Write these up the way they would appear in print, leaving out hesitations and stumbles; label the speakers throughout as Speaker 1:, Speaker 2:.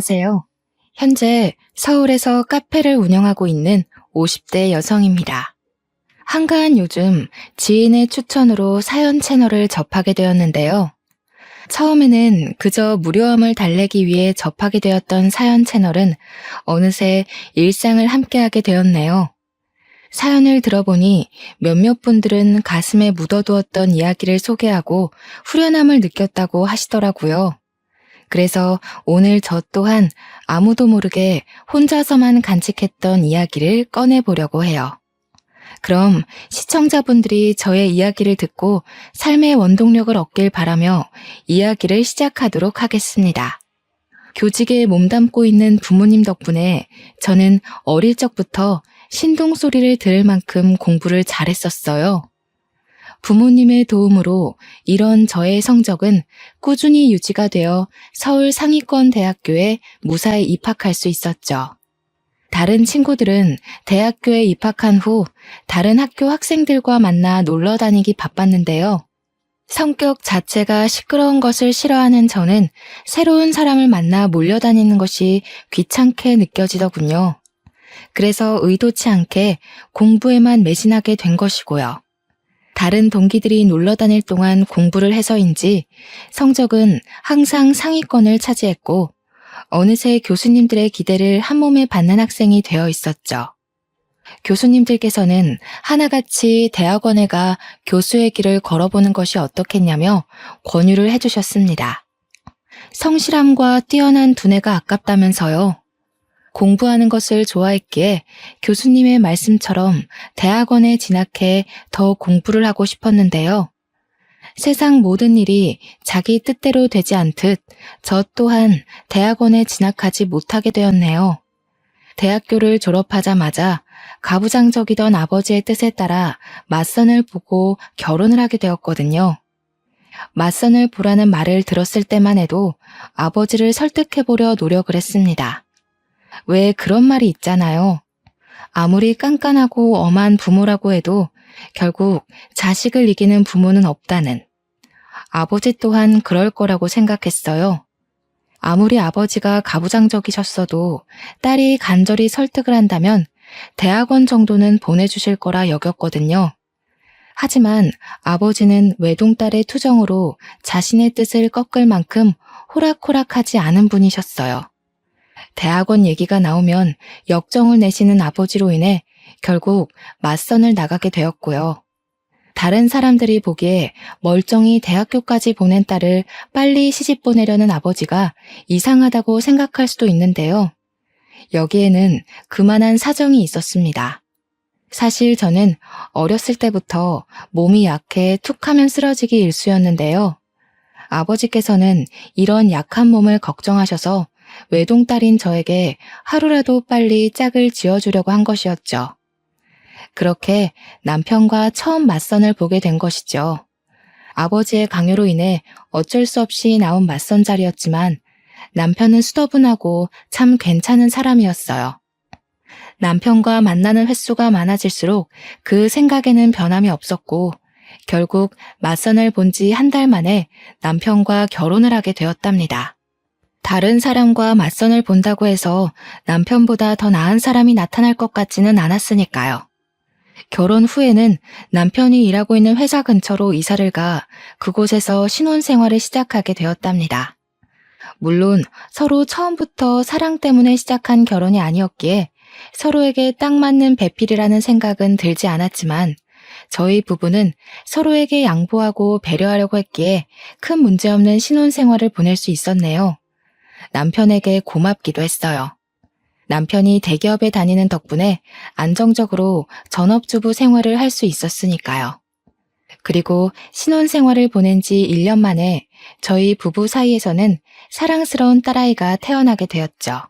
Speaker 1: 안녕하세요. 현재 서울에서 카페를 운영하고 있는 50대 여성입니다. 한가한 요즘 지인의 추천으로 사연 채널을 접하게 되었는데요. 처음에는 그저 무료함을 달래기 위해 접하게 되었던 사연 채널은 어느새 일상을 함께하게 되었네요. 사연을 들어보니 몇몇 분들은 가슴에 묻어두었던 이야기를 소개하고 후련함을 느꼈다고 하시더라고요. 그래서 오늘 저 또한 아무도 모르게 혼자서만 간직했던 이야기를 꺼내보려고 해요. 그럼 시청자분들이 저의 이야기를 듣고 삶의 원동력을 얻길 바라며 이야기를 시작하도록 하겠습니다. 교직에 몸담고 있는 부모님 덕분에 저는 어릴 적부터 신동 소리를 들을 만큼 공부를 잘했었어요. 부모님의 도움으로 이런 저의 성적은 꾸준히 유지가 되어 서울 상위권 대학교에 무사히 입학할 수 있었죠. 다른 친구들은 대학교에 입학한 후 다른 학교 학생들과 만나 놀러 다니기 바빴는데요. 성격 자체가 시끄러운 것을 싫어하는 저는 새로운 사람을 만나 몰려다니는 것이 귀찮게 느껴지더군요. 그래서 의도치 않게 공부에만 매진하게 된 것이고요. 다른 동기들이 놀러 다닐 동안 공부를 해서인지 성적은 항상 상위권을 차지했고 어느새 교수님들의 기대를 한몸에 받는 학생이 되어 있었죠. 교수님들께서는 하나같이 대학원에 가 교수의 길을 걸어보는 것이 어떻겠냐며 권유를 해주셨습니다. 성실함과 뛰어난 두뇌가 아깝다면서요. 공부하는 것을 좋아했기에 교수님의 말씀처럼 대학원에 진학해 더 공부를 하고 싶었는데요. 세상 모든 일이 자기 뜻대로 되지 않듯 저 또한 대학원에 진학하지 못하게 되었네요. 대학교를 졸업하자마자 가부장적이던 아버지의 뜻에 따라 맞선을 보고 결혼을 하게 되었거든요. 맞선을 보라는 말을 들었을 때만 해도 아버지를 설득해보려 노력을 했습니다. 왜 그런 말이 있잖아요. 아무리 깐깐하고 엄한 부모라고 해도 결국 자식을 이기는 부모는 없다는. 아버지 또한 그럴 거라고 생각했어요. 아무리 아버지가 가부장적이셨어도 딸이 간절히 설득을 한다면 대학원 정도는 보내주실 거라 여겼거든요. 하지만 아버지는 외동딸의 투정으로 자신의 뜻을 꺾을 만큼 호락호락하지 않은 분이셨어요. 대학원 얘기가 나오면 역정을 내시는 아버지로 인해 결국 맞선을 나가게 되었고요. 다른 사람들이 보기에 멀쩡히 대학교까지 보낸 딸을 빨리 시집 보내려는 아버지가 이상하다고 생각할 수도 있는데요. 여기에는 그만한 사정이 있었습니다. 사실 저는 어렸을 때부터 몸이 약해 툭하면 쓰러지기 일쑤였는데요. 아버지께서는 이런 약한 몸을 걱정하셔서 외동딸인 저에게 하루라도 빨리 짝을 지어주려고 한 것이었죠. 그렇게 남편과 처음 맞선을 보게 된 것이죠. 아버지의 강요로 인해 어쩔 수 없이 나온 맞선 자리였지만 남편은 수더분하고 참 괜찮은 사람이었어요. 남편과 만나는 횟수가 많아질수록 그 생각에는 변함이 없었고 결국 맞선을 본 지 한 달 만에 남편과 결혼을 하게 되었답니다. 다른 사람과 맞선을 본다고 해서 남편보다 더 나은 사람이 나타날 것 같지는 않았으니까요. 결혼 후에는 남편이 일하고 있는 회사 근처로 이사를 가 그곳에서 신혼생활을 시작하게 되었답니다. 물론 서로 처음부터 사랑 때문에 시작한 결혼이 아니었기에 서로에게 딱 맞는 배필이라는 생각은 들지 않았지만 저희 부부는 서로에게 양보하고 배려하려고 했기에 큰 문제없는 신혼생활을 보낼 수 있었네요. 남편에게 고맙기도 했어요. 남편이 대기업에 다니는 덕분에 안정적으로 전업주부 생활을 할 수 있었으니까요. 그리고 신혼생활을 보낸 지 1년 만에 저희 부부 사이에서는 사랑스러운 딸아이가 태어나게 되었죠.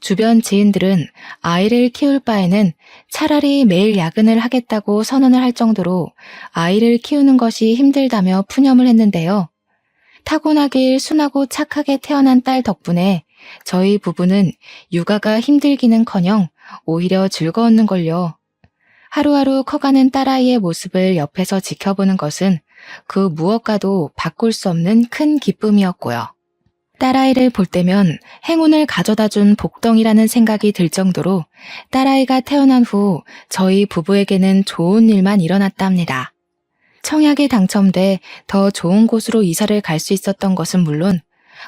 Speaker 1: 주변 지인들은 아이를 키울 바에는 차라리 매일 야근을 하겠다고 선언을 할 정도로 아이를 키우는 것이 힘들다며 푸념을 했는데요. 타고나길 순하고 착하게 태어난 딸 덕분에 저희 부부는 육아가 힘들기는커녕 오히려 즐거웠는걸요. 하루하루 커가는 딸아이의 모습을 옆에서 지켜보는 것은 그 무엇과도 바꿀 수 없는 큰 기쁨이었고요. 딸아이를 볼 때면 행운을 가져다 준 복덩이라는 생각이 들 정도로 딸아이가 태어난 후 저희 부부에게는 좋은 일만 일어났답니다. 청약에 당첨돼 더 좋은 곳으로 이사를 갈 수 있었던 것은 물론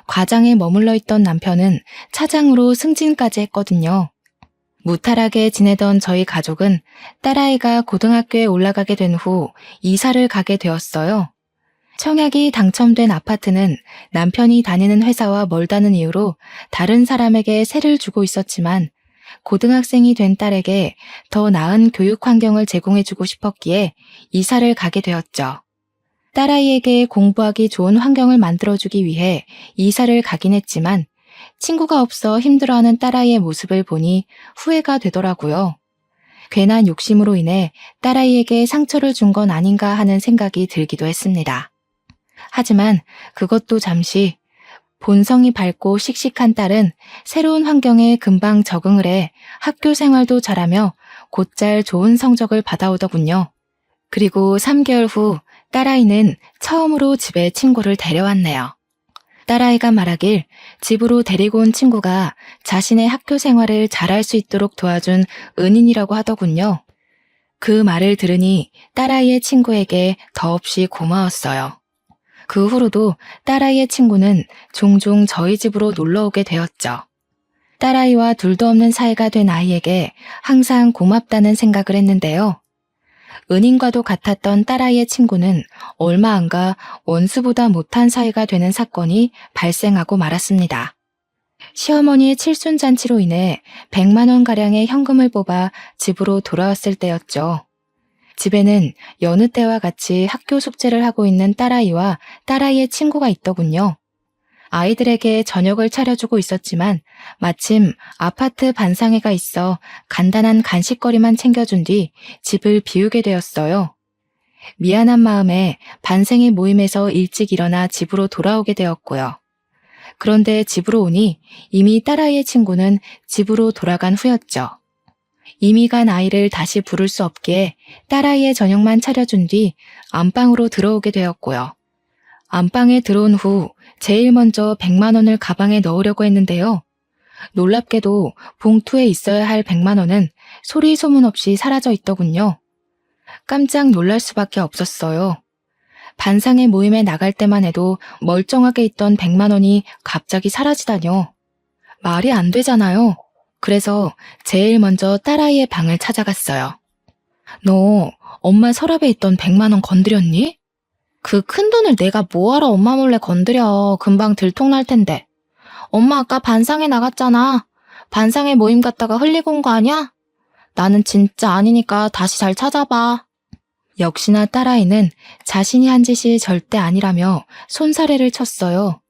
Speaker 1: 과장에 머물러 있던 남편은 차장으로 승진까지 했거든요. 무탈하게 지내던 저희 가족은 딸아이가 고등학교에 올라가게 된 후 이사를 가게 되었어요. 청약이 당첨된 아파트는 남편이 다니는 회사와 멀다는 이유로 다른 사람에게 세를 주고 있었지만 고등학생이 된 딸에게 더 나은 교육 환경을 제공해주고 싶었기에 이사를 가게 되었죠. 딸아이에게 공부하기 좋은 환경을 만들어주기 위해 이사를 가긴 했지만 친구가 없어 힘들어하는 딸아이의 모습을 보니 후회가 되더라고요. 괜한 욕심으로 인해 딸아이에게 상처를 준 건 아닌가 하는 생각이 들기도 했습니다. 하지만 그것도 잠시 본성이 밝고 씩씩한 딸은 새로운 환경에 금방 적응을 해 학교 생활도 잘하며 곧잘 좋은 성적을 받아오더군요. 그리고 3개월 후 딸아이는 처음으로 집에 친구를 데려왔네요. 딸아이가 말하길 집으로 데리고 온 친구가 자신의 학교 생활을 잘할 수 있도록 도와준 은인이라고 하더군요. 그 말을 들으니 딸아이의 친구에게 더없이 고마웠어요. 그 후로도 딸아이의 친구는 종종 저희 집으로 놀러 오게 되었죠. 딸아이와 둘도 없는 사이가 된 아이에게 항상 고맙다는 생각을 했는데요. 은인과도 같았던 딸아이의 친구는 얼마 안 가 원수보다 못한 사이가 되는 사건이 발생하고 말았습니다. 시어머니의 칠순잔치로 인해 100만 원가량의 현금을 뽑아 집으로 돌아왔을 때였죠. 집에는 여느 때와 같이 학교 숙제를 하고 있는 딸아이와 딸아이의 친구가 있더군요. 아이들에게 저녁을 차려주고 있었지만 마침 아파트 반상회가 있어 간단한 간식거리만 챙겨준 뒤 집을 비우게 되었어요. 미안한 마음에 반생회 모임에서 일찍 일어나 집으로 돌아오게 되었고요. 그런데 집으로 오니 이미 딸아이의 친구는 집으로 돌아간 후였죠. 이미 간 아이를 다시 부를 수 없기에 딸아이의 저녁만 차려준 뒤 안방으로 들어오게 되었고요. 안방에 들어온 후 제일 먼저 100만 원을 가방에 넣으려고 했는데요. 놀랍게도 봉투에 있어야 할 100만 원은 소리 소문 없이 사라져 있더군요. 깜짝 놀랄 수밖에 없었어요. 반상회 모임에 나갈 때만 해도 멀쩡하게 있던 100만 원이 갑자기 사라지다뇨. 말이 안 되잖아요. 그래서 제일 먼저 딸아이의 방을 찾아갔어요. 너 엄마 서랍에 있던 100만 원 건드렸니? 그 큰돈을 내가 뭐하러 엄마 몰래 건드려. 금방 들통날 텐데. 엄마 아까 반상회 나갔잖아. 반상회 모임 갔다가 흘리고 온 거 아니야? 나는 진짜 아니니까 다시 잘 찾아봐. 역시나 딸아이는 자신이 한 짓이 절대 아니라며 손사래를 쳤어요.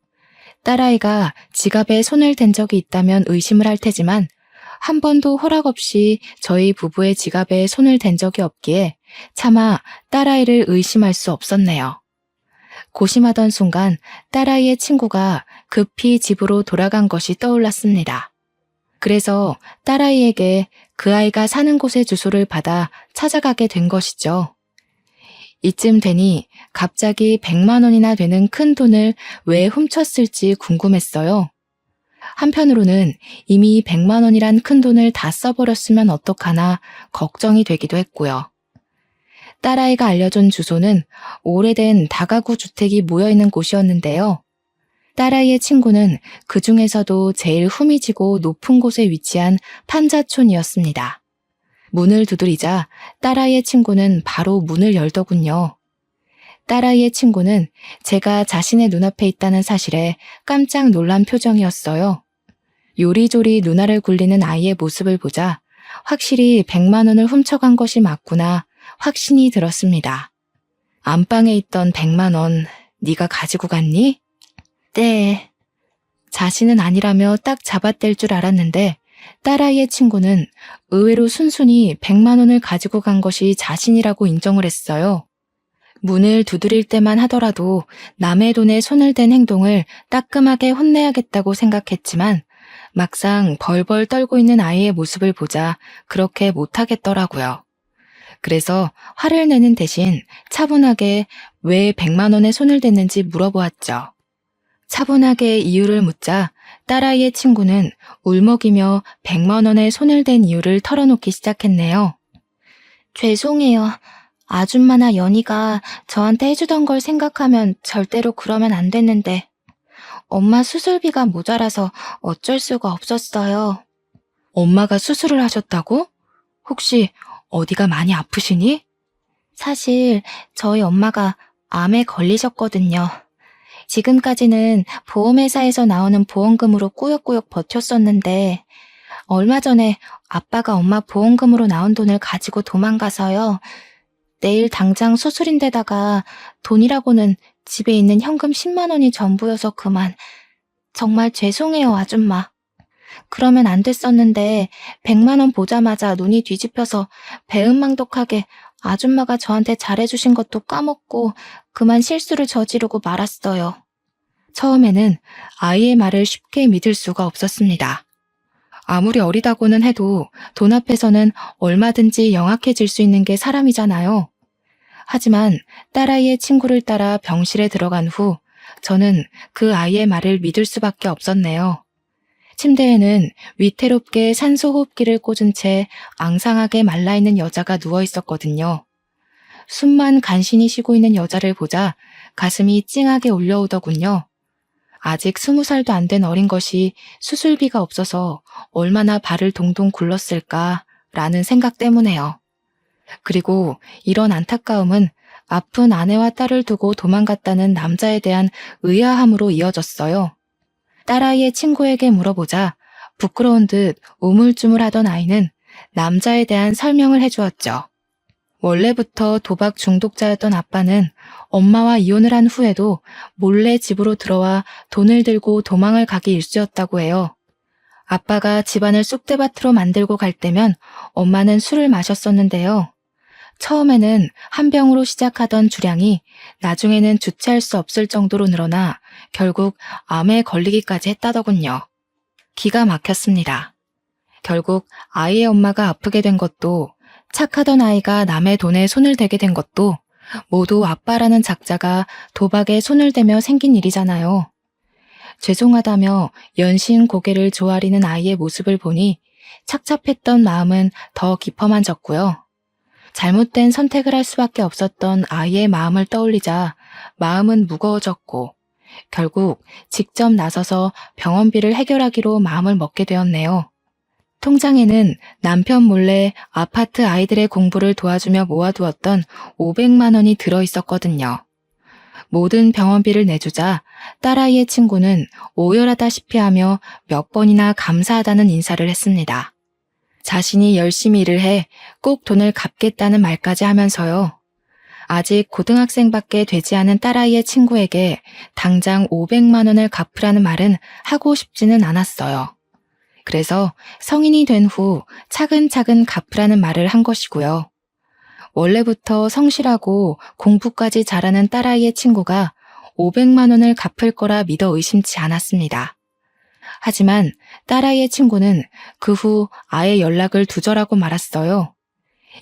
Speaker 1: 딸아이가 지갑에 손을 댄 적이 있다면 의심을 할 테지만 한 번도 허락 없이 저희 부부의 지갑에 손을 댄 적이 없기에 차마 딸아이를 의심할 수 없었네요. 고심하던 순간 딸아이의 친구가 급히 집으로 돌아간 것이 떠올랐습니다. 그래서 딸아이에게 그 아이가 사는 곳의 주소를 받아 찾아가게 된 것이죠. 이쯤 되니 갑자기 100만 원이나 되는 큰 돈을 왜 훔쳤을지 궁금했어요. 한편으로는 이미 100만 원이란 큰 돈을 다 써버렸으면 어떡하나 걱정이 되기도 했고요. 딸아이가 알려준 주소는 오래된 다가구 주택이 모여있는 곳이었는데요. 딸아이의 친구는 그 중에서도 제일 후미지고 높은 곳에 위치한 판자촌이었습니다. 문을 두드리자 딸아이의 친구는 바로 문을 열더군요. 딸아이의 친구는 제가 자신의 눈앞에 있다는 사실에 깜짝 놀란 표정이었어요. 요리조리 누나를 굴리는 아이의 모습을 보자 확실히 100만 원을 훔쳐간 것이 맞구나 확신이 들었습니다. 안방에 있던 100만 원 네가 가지고 갔니? 네. 자신은 아니라며 딱 잡아댈 줄 알았는데 딸아이의 친구는 의외로 순순히 100만 원을 가지고 간 것이 자신이라고 인정을 했어요. 문을 두드릴 때만 하더라도 남의 돈에 손을 댄 행동을 따끔하게 혼내야겠다고 생각했지만 막상 벌벌 떨고 있는 아이의 모습을 보자 그렇게 못하겠더라고요. 그래서 화를 내는 대신 차분하게 왜 100만 원에 손을 댔는지 물어보았죠. 차분하게 이유를 묻자 딸아이의 친구는 울먹이며 100만 원에 손을 댄 이유를 털어놓기 시작했네요. 죄송해요. 아줌마나 연희가 저한테 해주던 걸 생각하면 절대로 그러면 안 됐는데 엄마 수술비가 모자라서 어쩔 수가 없었어요. 엄마가 수술을 하셨다고? 혹시 어디가 많이 아프시니? 사실 저희 엄마가 암에 걸리셨거든요. 지금까지는 보험회사에서 나오는 보험금으로 꾸역꾸역 버텼었는데 얼마 전에 아빠가 엄마 보험금으로 나온 돈을 가지고 도망가서요. 내일 당장 수술인데다가 돈이라고는 집에 있는 현금 10만 원이 전부여서 그만. 정말 죄송해요, 아줌마. 그러면 안 됐었는데 100만 원 보자마자 눈이 뒤집혀서 배은망덕하게 아줌마가 저한테 잘해주신 것도 까먹고 그만 실수를 저지르고 말았어요. 처음에는 아이의 말을 쉽게 믿을 수가 없었습니다. 아무리 어리다고는 해도 돈 앞에서는 얼마든지 영악해질 수 있는 게 사람이잖아요. 하지만 딸아이의 친구를 따라 병실에 들어간 후 저는 그 아이의 말을 믿을 수밖에 없었네요. 침대에는 위태롭게 산소호흡기를 꽂은 채 앙상하게 말라있는 여자가 누워 있었거든요. 숨만 간신히 쉬고 있는 여자를 보자 가슴이 찡하게 올려오더군요. 아직 20살도 안 된 어린 것이 수술비가 없어서 얼마나 발을 동동 굴렀을까라는 생각 때문에요. 그리고 이런 안타까움은 아픈 아내와 딸을 두고 도망갔다는 남자에 대한 의아함으로 이어졌어요. 딸아이의 친구에게 물어보자 부끄러운 듯 우물쭈물하던 아이는 남자에 대한 설명을 해주었죠. 원래부터 도박 중독자였던 아빠는 엄마와 이혼을 한 후에도 몰래 집으로 들어와 돈을 들고 도망을 가기 일쑤였다고 해요. 아빠가 집안을 쑥대밭으로 만들고 갈 때면 엄마는 술을 마셨었는데요. 처음에는 한 병으로 시작하던 주량이 나중에는 주체할 수 없을 정도로 늘어나 결국 암에 걸리기까지 했다더군요. 기가 막혔습니다. 결국 아이의 엄마가 아프게 된 것도 착하던 아이가 남의 돈에 손을 대게 된 것도 모두 아빠라는 작자가 도박에 손을 대며 생긴 일이잖아요. 죄송하다며 연신 고개를 조아리는 아이의 모습을 보니 착잡했던 마음은 더 깊어만 졌고요. 잘못된 선택을 할 수밖에 없었던 아이의 마음을 떠올리자 마음은 무거워졌고 결국 직접 나서서 병원비를 해결하기로 마음을 먹게 되었네요. 통장에는 남편 몰래 아파트 아이들의 공부를 도와주며 모아두었던 500만 원이 들어있었거든요. 모든 병원비를 내주자 딸아이의 친구는 오열하다시피 하며 몇 번이나 감사하다는 인사를 했습니다. 자신이 열심히 일을 해 꼭 돈을 갚겠다는 말까지 하면서요. 아직 고등학생밖에 되지 않은 딸아이의 친구에게 당장 500만 원을 갚으라는 말은 하고 싶지는 않았어요. 그래서 성인이 된 후 차근차근 갚으라는 말을 한 것이고요. 원래부터 성실하고 공부까지 잘하는 딸아이의 친구가 500만 원을 갚을 거라 믿어 의심치 않았습니다. 하지만 딸아이의 친구는 그 후 아예 연락을 두절하고 말았어요.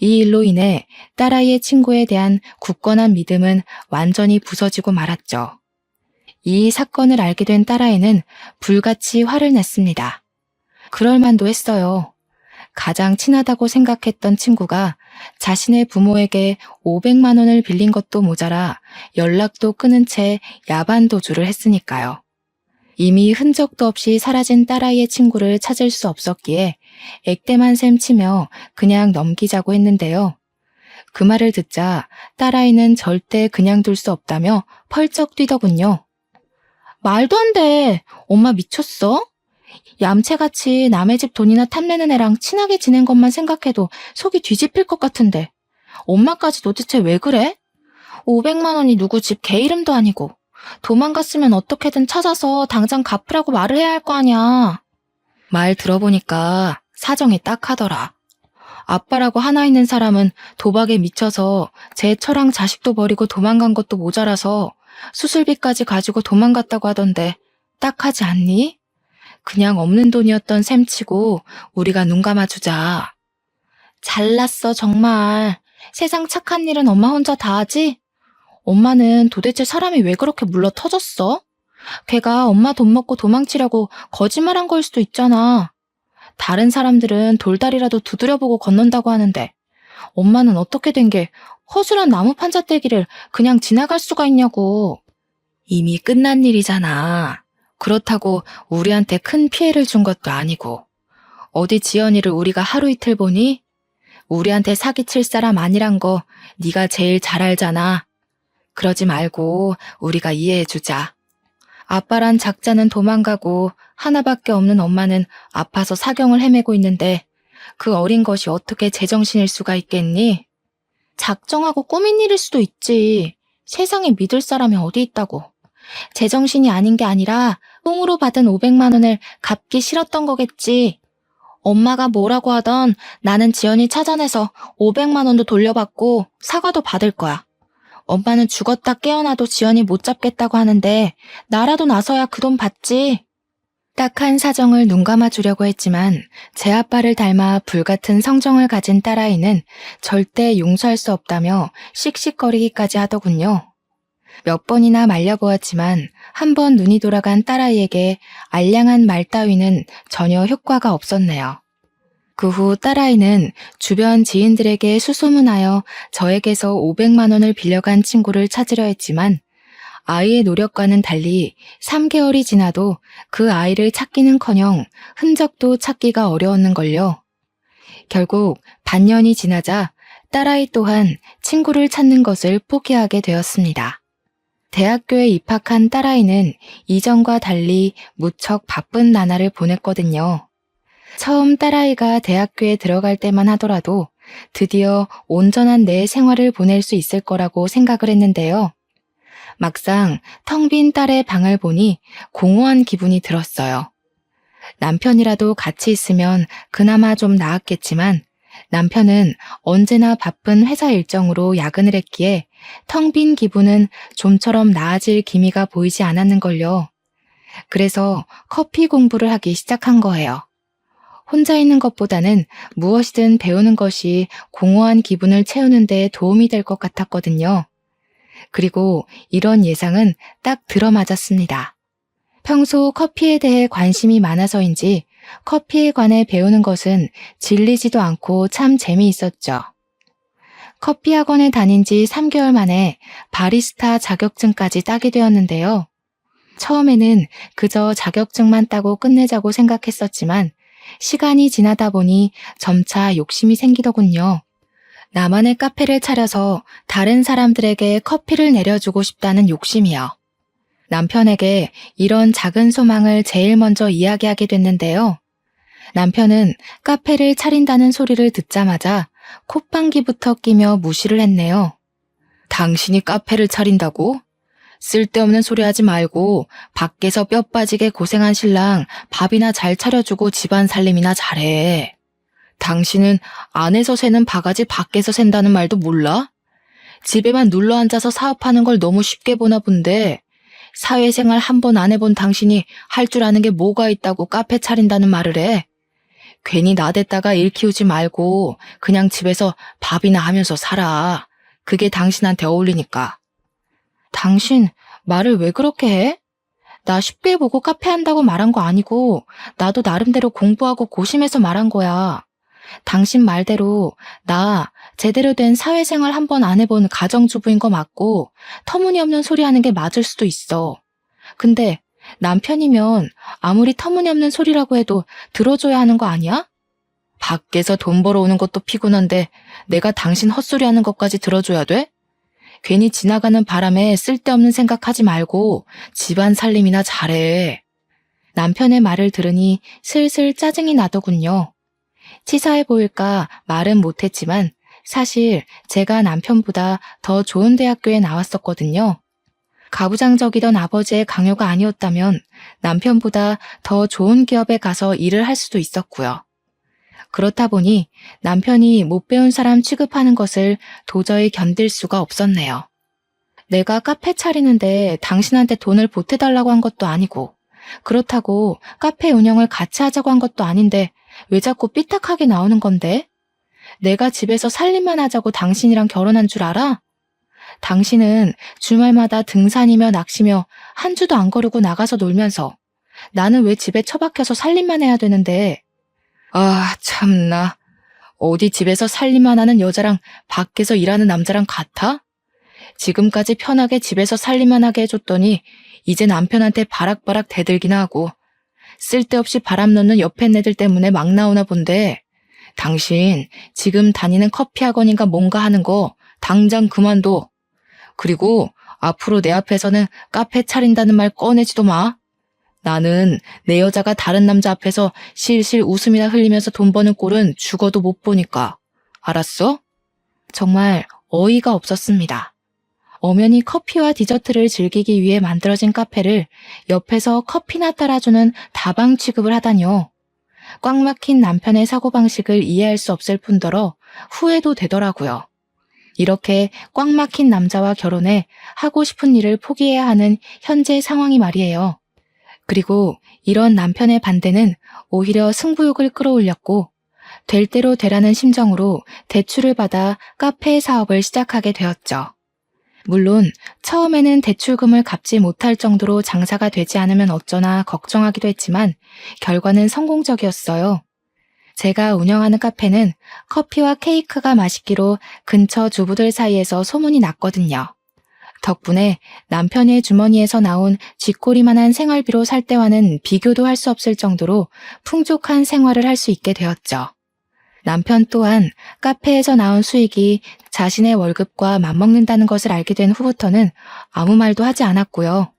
Speaker 1: 이 일로 인해 딸아이의 친구에 대한 굳건한 믿음은 완전히 부서지고 말았죠. 이 사건을 알게 된 딸아이는 불같이 화를 냈습니다. 그럴 만도 했어요. 가장 친하다고 생각했던 친구가 자신의 부모에게 500만 원을 빌린 것도 모자라 연락도 끊은 채 야반도주를 했으니까요. 이미 흔적도 없이 사라진 딸아이의 친구를 찾을 수 없었기에 액땜한 셈 치며 그냥 넘기자고 했는데요. 그 말을 듣자 딸아이는 절대 그냥 둘 수 없다며 펄쩍 뛰더군요. 말도 안 돼. 엄마 미쳤어? 얌체같이 남의 집 돈이나 탐내는 애랑 친하게 지낸 것만 생각해도 속이 뒤집힐 것 같은데 엄마까지 도대체 왜 그래? 500만 원이 누구 집 개 이름도 아니고 도망갔으면 어떻게든 찾아서 당장 갚으라고 말을 해야 할 거 아니야. 말 들어보니까 사정이 딱하더라. 아빠라고 하나 있는 사람은 도박에 미쳐서 제 처랑 자식도 버리고 도망간 것도 모자라서 수술비까지 가지고 도망갔다고 하던데 딱하지 않니? 그냥 없는 돈이었던 셈치고 우리가 눈 감아주자. 잘났어 정말. 세상 착한 일은 엄마 혼자 다 하지? 엄마는 도대체 사람이 왜 그렇게 물러 터졌어? 걔가 엄마 돈 먹고 도망치려고 거짓말한 걸 수도 있잖아. 다른 사람들은 돌다리라도 두드려보고 건넌다고 하는데 엄마는 어떻게 된 게 허술한 나무 판자떼기를 그냥 지나갈 수가 있냐고. 이미 끝난 일이잖아. 그렇다고 우리한테 큰 피해를 준 것도 아니고. 어디 지연이를 우리가 하루 이틀 보니? 우리한테 사기칠 사람 아니란 거 네가 제일 잘 알잖아. 그러지 말고 우리가 이해해주자. 아빠란 작자는 도망가고 하나밖에 없는 엄마는 아파서 사경을 헤매고 있는데 그 어린 것이 어떻게 제정신일 수가 있겠니? 작정하고 꾸민 일일 수도 있지. 세상에 믿을 사람이 어디 있다고. 제정신이 아닌 게 아니라 똥으로 받은 500만 원을 갚기 싫었던 거겠지. 엄마가 뭐라고 하던 나는 지연이 찾아내서 500만 원도 돌려받고 사과도 받을 거야. 엄마는 죽었다 깨어나도 지연이 못 잡겠다고 하는데 나라도 나서야 그 돈 받지. 딱한 사정을 눈감아 주려고 했지만 제 아빠를 닮아 불같은 성정을 가진 딸아이는 절대 용서할 수 없다며 씩씩거리기까지 하더군요. 몇 번이나 말려보았지만 한 번 눈이 돌아간 딸아이에게 알량한 말 따위는 전혀 효과가 없었네요. 그 후 딸아이는 주변 지인들에게 수소문하여 저에게서 500만 원을 빌려간 친구를 찾으려 했지만 아이의 노력과는 달리 3개월이 지나도 그 아이를 찾기는커녕 흔적도 찾기가 어려웠는걸요. 결국 반년이 지나자 딸아이 또한 친구를 찾는 것을 포기하게 되었습니다. 대학교에 입학한 딸아이는 이전과 달리 무척 바쁜 나날을 보냈거든요. 처음 딸아이가 대학교에 들어갈 때만 하더라도 드디어 온전한 내 생활을 보낼 수 있을 거라고 생각을 했는데요. 막상 텅 빈 딸의 방을 보니 공허한 기분이 들었어요. 남편이라도 같이 있으면 그나마 좀 나았겠지만 남편은 언제나 바쁜 회사 일정으로 야근을 했기에 텅 빈 기분은 좀처럼 나아질 기미가 보이지 않았는걸요. 그래서 커피 공부를 하기 시작한 거예요. 혼자 있는 것보다는 무엇이든 배우는 것이 공허한 기분을 채우는 데 도움이 될 것 같았거든요. 그리고 이런 예상은 딱 들어맞았습니다. 평소 커피에 대해 관심이 많아서인지 커피에 관해 배우는 것은 질리지도 않고 참 재미있었죠. 커피 학원에 다닌 지 3개월 만에 바리스타 자격증까지 따게 되었는데요. 처음에는 그저 자격증만 따고 끝내자고 생각했었지만 시간이 지나다 보니 점차 욕심이 생기더군요. 나만의 카페를 차려서 다른 사람들에게 커피를 내려주고 싶다는 욕심이요. 남편에게 이런 작은 소망을 제일 먼저 이야기하게 됐는데요. 남편은 카페를 차린다는 소리를 듣자마자 콧방귀부터 끼며 무시를 했네요. 당신이 카페를 차린다고? 쓸데없는 소리 하지 말고 밖에서 뼈 빠지게 고생한 신랑 밥이나 잘 차려주고 집안 살림이나 잘해. 당신은 안에서 새는 바가지 밖에서 샌다는 말도 몰라? 집에만 눌러앉아서 사업하는 걸 너무 쉽게 보나 본데 사회생활 한 번 안 해본 당신이 할 줄 아는 게 뭐가 있다고 카페 차린다는 말을 해? 괜히 나댔다가 일 키우지 말고 그냥 집에서 밥이나 하면서 살아. 그게 당신한테 어울리니까. 당신 말을 왜 그렇게 해? 나 쉽게 보고 카페 한다고 말한 거 아니고 나도 나름대로 공부하고 고심해서 말한 거야. 당신 말대로 나 제대로 된 사회생활 한 번 안 해본 가정주부인 거 맞고 터무니없는 소리 하는 게 맞을 수도 있어. 근데 남편이면 아무리 터무니없는 소리라고 해도 들어줘야 하는 거 아니야? 밖에서 돈 벌어오는 것도 피곤한데 내가 당신 헛소리 하는 것까지 들어줘야 돼? 괜히 지나가는 바람에 쓸데없는 생각하지 말고 집안 살림이나 잘해. 남편의 말을 들으니 슬슬 짜증이 나더군요. 치사해 보일까 말은 못했지만 사실 제가 남편보다 더 좋은 대학교에 나왔었거든요. 가부장적이던 아버지의 강요가 아니었다면 남편보다 더 좋은 기업에 가서 일을 할 수도 있었고요. 그렇다 보니 남편이 못 배운 사람 취급하는 것을 도저히 견딜 수가 없었네요. 내가 카페 차리는데 당신한테 돈을 보태달라고 한 것도 아니고 그렇다고 카페 운영을 같이 하자고 한 것도 아닌데 왜 자꾸 삐딱하게 나오는 건데? 내가 집에서 살림만 하자고 당신이랑 결혼한 줄 알아? 당신은 주말마다 등산이며 낚시며 한 주도 안 거르고 나가서 놀면서 나는 왜 집에 처박혀서 살림만 해야 되는데. 아, 참나. 어디 집에서 살림만 하는 여자랑 밖에서 일하는 남자랑 같아? 지금까지 편하게 집에서 살림만 하게 해줬더니 이제 남편한테 바락바락 대들기나 하고 쓸데없이 바람 넣는 옆에 애들 때문에 막 나오나 본데. 당신 지금 다니는 커피 학원인가 뭔가 하는 거 당장 그만둬. 그리고 앞으로 내 앞에서는 카페 차린다는 말 꺼내지도 마. 나는 내 여자가 다른 남자 앞에서 실실 웃음이나 흘리면서 돈 버는 꼴은 죽어도 못 보니까. 알았어? 정말 어이가 없었습니다. 엄연히 커피와 디저트를 즐기기 위해 만들어진 카페를 옆에서 커피나 따라주는 다방 취급을 하다니요. 꽉 막힌 남편의 사고방식을 이해할 수 없을 뿐더러 후회도 되더라고요. 이렇게 꽉 막힌 남자와 결혼해 하고 싶은 일을 포기해야 하는 현재 상황이 말이에요. 그리고 이런 남편의 반대는 오히려 승부욕을 끌어올렸고 될 대로 되라는 심정으로 대출을 받아 카페 사업을 시작하게 되었죠. 물론 처음에는 대출금을 갚지 못할 정도로 장사가 되지 않으면 어쩌나 걱정하기도 했지만 결과는 성공적이었어요. 제가 운영하는 카페는 커피와 케이크가 맛있기로 근처 주부들 사이에서 소문이 났거든요. 덕분에 남편의 주머니에서 나온 쥐꼬리만한 생활비로 살 때와는 비교도 할 수 없을 정도로 풍족한 생활을 할 수 있게 되었죠. 남편 또한 카페에서 나온 수익이 자신의 월급과 맞먹는다는 것을 알게 된 후부터는 아무 말도 하지 않았고요.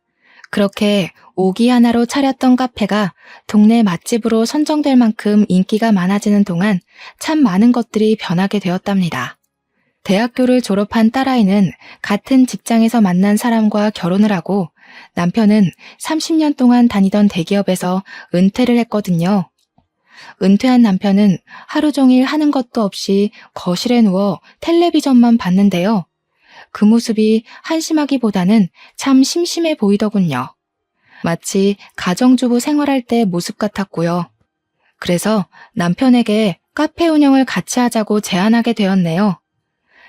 Speaker 1: 그렇게 오기 하나로 차렸던 카페가 동네 맛집으로 선정될 만큼 인기가 많아지는 동안 참 많은 것들이 변하게 되었답니다. 대학교를 졸업한 딸아이는 같은 직장에서 만난 사람과 결혼을 하고 남편은 30년 동안 다니던 대기업에서 은퇴를 했거든요. 은퇴한 남편은 하루 종일 하는 것도 없이 거실에 누워 텔레비전만 봤는데요. 그 모습이 한심하기보다는 참 심심해 보이더군요. 마치 가정주부 생활할 때 모습 같았고요. 그래서 남편에게 카페 운영을 같이 하자고 제안하게 되었네요.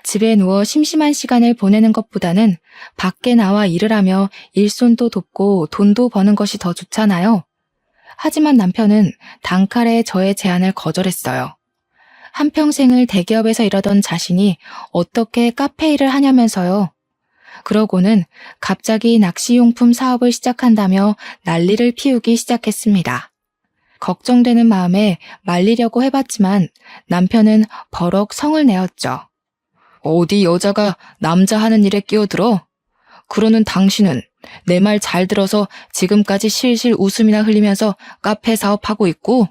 Speaker 1: 집에 누워 심심한 시간을 보내는 것보다는 밖에 나와 일을 하며 일손도 돕고 돈도 버는 것이 더 좋잖아요. 하지만 남편은 단칼에 저의 제안을 거절했어요. 한평생을 대기업에서 일하던 자신이 어떻게 카페 일을 하냐면서요. 그러고는 갑자기 낚시용품 사업을 시작한다며 난리를 피우기 시작했습니다. 걱정되는 마음에 말리려고 해봤지만 남편은 버럭 성을 내었죠. 어디 여자가 남자 하는 일에 끼어들어? 그러는 당신은 내 말 잘 들어서 지금까지 실실 웃음이나 흘리면서 카페 사업하고 있고?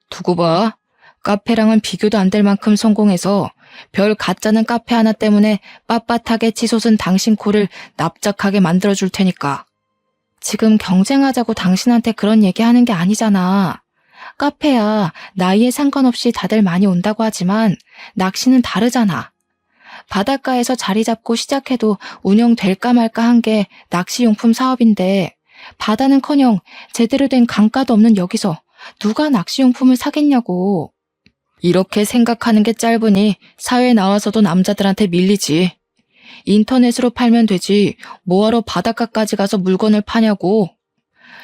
Speaker 1: 두고 봐. 카페랑은 비교도 안 될 만큼 성공해서 별 가짜는 카페 하나 때문에 빳빳하게 치솟은 당신 코를 납작하게 만들어줄 테니까. 지금 경쟁하자고 당신한테 그런 얘기하는 게 아니잖아. 카페야 나이에 상관없이 다들 많이 온다고 하지만 낚시는 다르잖아. 바닷가에서 자리 잡고 시작해도 운영될까 말까 한 게 낚시용품 사업인데 바다는커녕 제대로 된 강가도 없는 여기서 누가 낚시용품을 사겠냐고. 이렇게 생각하는 게 짧으니 사회에 나와서도 남자들한테 밀리지. 인터넷으로 팔면 되지 뭐하러 바닷가까지 가서 물건을 파냐고.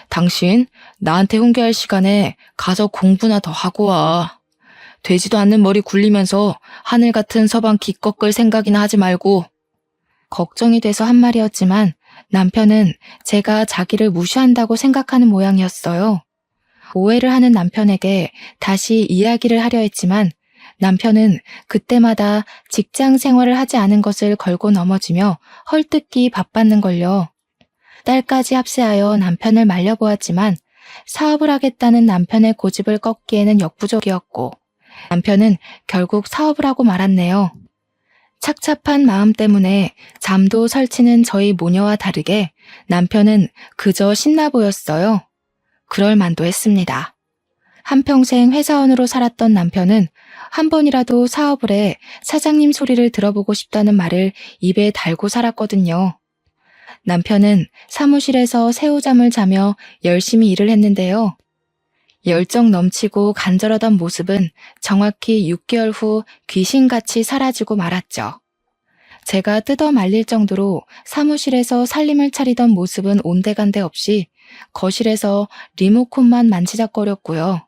Speaker 1: 당신 나한테 훈계할 시간에 가서 공부나 더 하고 와. 되지도 않는 머리 굴리면서 하늘 같은 서방 기껏 끌 생각이나 하지 말고. 걱정이 돼서 한 말이었지만 남편은 제가 자기를 무시한다고 생각하는 모양이었어요. 오해를 하는 남편에게 다시 이야기를 하려 했지만 남편은 그때마다 직장 생활을 하지 않은 것을 걸고 넘어지며 헐뜯기 바빴는걸요. 딸까지 합세하여 남편을 말려보았지만 사업을 하겠다는 남편의 고집을 꺾기에는 역부족이었고 남편은 결국 사업을 하고 말았네요. 착잡한 마음 때문에 잠도 설치는 저희 모녀와 다르게 남편은 그저 신나 보였어요. 그럴 만도 했습니다. 한평생 회사원으로 살았던 남편은 한 번이라도 사업을 해 사장님 소리를 들어보고 싶다는 말을 입에 달고 살았거든요. 남편은 사무실에서 새우잠을 자며 열심히 일을 했는데요. 열정 넘치고 간절하던 모습은 정확히 6개월 후 귀신같이 사라지고 말았죠. 제가 뜯어 말릴 정도로 사무실에서 살림을 차리던 모습은 온데간데 없이 거실에서 리모컨만 만지작거렸고요.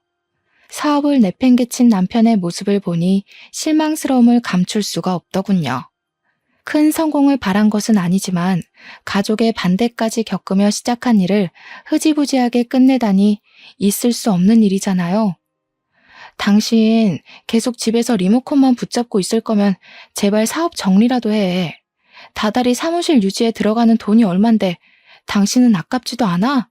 Speaker 1: 사업을 내팽개친 남편의 모습을 보니 실망스러움을 감출 수가 없더군요. 큰 성공을 바란 것은 아니지만 가족의 반대까지 겪으며 시작한 일을 흐지부지하게 끝내다니 있을 수 없는 일이잖아요. 당신 계속 집에서 리모컨만 붙잡고 있을 거면 제발 사업 정리라도 해. 다달이 사무실 유지에 들어가는 돈이 얼만데 당신은 아깝지도 않아?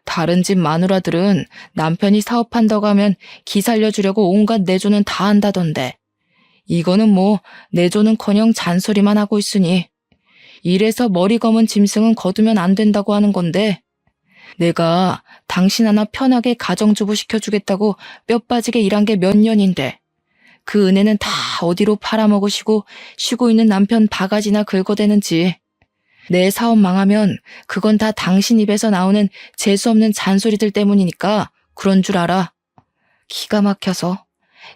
Speaker 1: 다른 집 마누라들은 남편이 사업한다고 하면 기 살려주려고 온갖 내조는 다 한다던데. 이거는 뭐 내조는커녕 잔소리만 하고 있으니 이래서 머리 검은 짐승은 거두면 안 된다고 하는 건데 내가 당신 하나 편하게 가정주부 시켜주겠다고 뼈 빠지게 일한 게 몇 년인데 그 은혜는 다 어디로 팔아먹으시고 쉬고 있는 남편 바가지나 긁어대는지. 내 사업 망하면 그건 다 당신 입에서 나오는 재수없는 잔소리들 때문이니까 그런 줄 알아. 기가 막혀서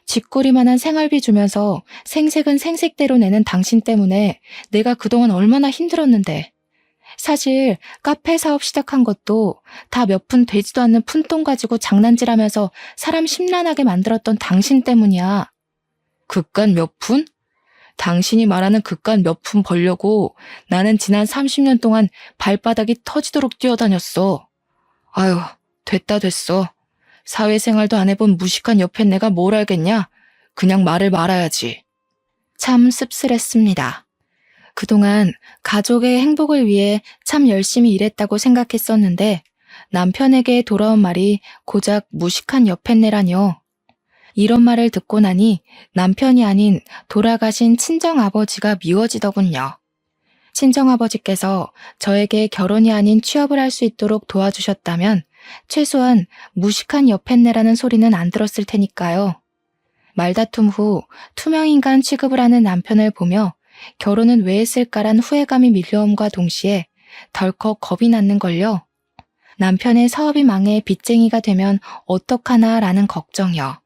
Speaker 1: 쥐꼬리만한 생활비 주면서 생색은 생색대로 내는 당신 때문에 내가 그동안 얼마나 힘들었는데. 사실 카페 사업 시작한 것도 다 몇 푼 되지도 않는 푼돈 가지고 장난질하면서 사람 심란하게 만들었던 당신 때문이야. 그깟 몇 푼? 당신이 말하는 그깟 몇 푼 벌려고 나는 지난 30년 동안 발바닥이 터지도록 뛰어다녔어. 아유, 됐어. 사회생활도 안 해본 무식한 옆에 내가 뭘 알겠냐? 그냥 말을 말아야지. 참 씁쓸했습니다. 그동안 가족의 행복을 위해 참 열심히 일했다고 생각했었는데 남편에게 돌아온 말이 고작 무식한 옆에내라뇨. 이런 말을 듣고 나니 남편이 아닌 돌아가신 친정아버지가 미워지더군요. 친정아버지께서 저에게 결혼이 아닌 취업을 할 수 있도록 도와주셨다면 최소한 무식한 옆에내라는 소리는 안 들었을 테니까요. 말다툼 후 투명인간 취급을 하는 남편을 보며 결혼은 왜 했을까란 후회감이 밀려옴과 동시에 덜컥 겁이 났는걸요. 남편의 사업이 망해 빚쟁이가 되면 어떡하나라는 걱정이요.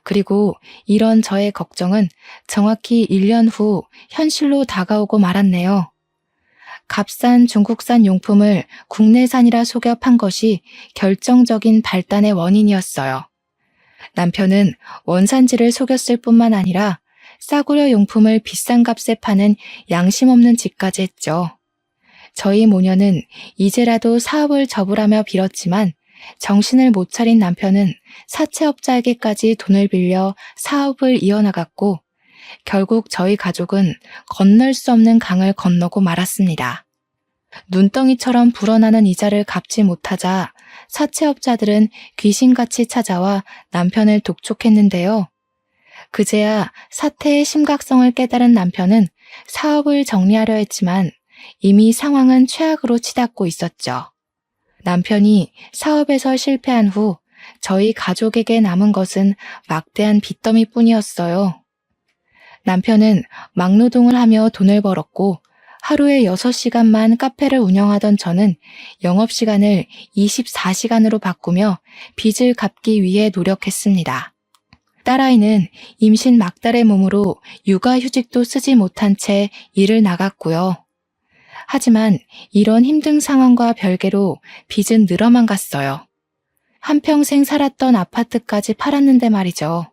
Speaker 1: 그리고 이런 저의 걱정은 정확히 1년 후 현실로 다가오고 말았네요. 값싼 중국산 용품을 국내산이라 속여 판 것이 결정적인 발단의 원인이었어요. 남편은 원산지를 속였을 뿐만 아니라 싸구려 용품을 비싼 값에 파는 양심 없는 짓까지 했죠. 저희 모녀는 이제라도 사업을 접으라며 빌었지만 정신을 못 차린 남편은 사채업자에게까지 돈을 빌려 사업을 이어나갔고 결국 저희 가족은 건널 수 없는 강을 건너고 말았습니다. 눈덩이처럼 불어나는 이자를 갚지 못하자 사채업자들은 귀신같이 찾아와 남편을 독촉했는데요. 그제야 사태의 심각성을 깨달은 남편은 사업을 정리하려 했지만 이미 상황은 최악으로 치닫고 있었죠. 남편이 사업에서 실패한 후 저희 가족에게 남은 것은 막대한 빚더미뿐이었어요. 남편은 막노동을 하며 돈을 벌었고 하루에 6시간만 카페를 운영하던 저는 영업시간을 24시간으로 바꾸며 빚을 갚기 위해 노력했습니다. 딸아이는 임신 막달의 몸으로 육아휴직도 쓰지 못한 채 일을 나갔고요. 하지만 이런 힘든 상황과 별개로 빚은 늘어만 갔어요. 한평생 살았던 아파트까지 팔았는데 말이죠.